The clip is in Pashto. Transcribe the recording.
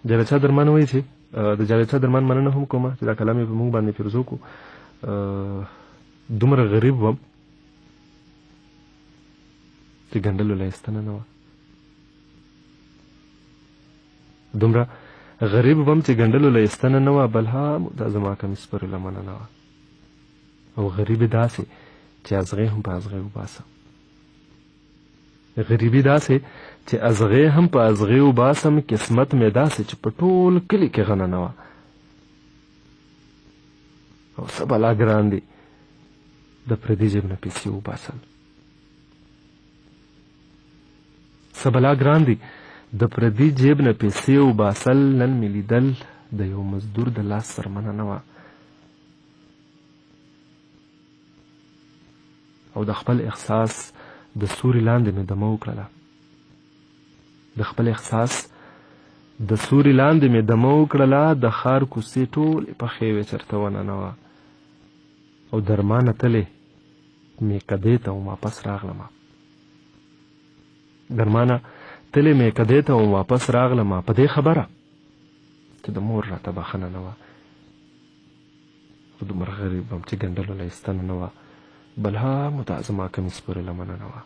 جاوید شاه درمان وایي چې د جاوید شاه درمان مننه هم کومه چې دا کلام یې په موږ باندې پیرزو کو. دومره غریب وم چې ګنډلو له ایستنه نه وه. دومره غریب وم چې ګنډلو له ایستنه نه وه، بل هم دا زما کمیس پورې لمنه نه وه. او غریبي داسې چې ازغې هم په ازغې وباسم. غریبي داسې چې ازغې هم په ازغې وباسم. قسمت مې داسې چې په ټول کلي کې غنه نه وه. او څه بلا ګران دي د پردي جیب نه پیسې وباسل. څه بلا ګران دي د پردي جیب نه پیسې وباسل. نن مې لیدل د یو مزدور د لاس سرمنه نه وه. او د خپل احساس د سوري لاندې مې دمه وکړله. د خپل احساس د سوري لاندې مې دمه وکړله. د ښار کوڅې ټولې پخې وې چېرته ونه نه وه. او درمانه تلې میکدې ته وم واپس راغلمه. درمانه تلې میکدې ته وم واپس راغلمه په دې خبره چې د مور راته بخښنه نه وه. او دومره غریب وم چې ګنډلو له ایستنه نه وه، بل هم د زما کمیس پورې لمنه نه وه.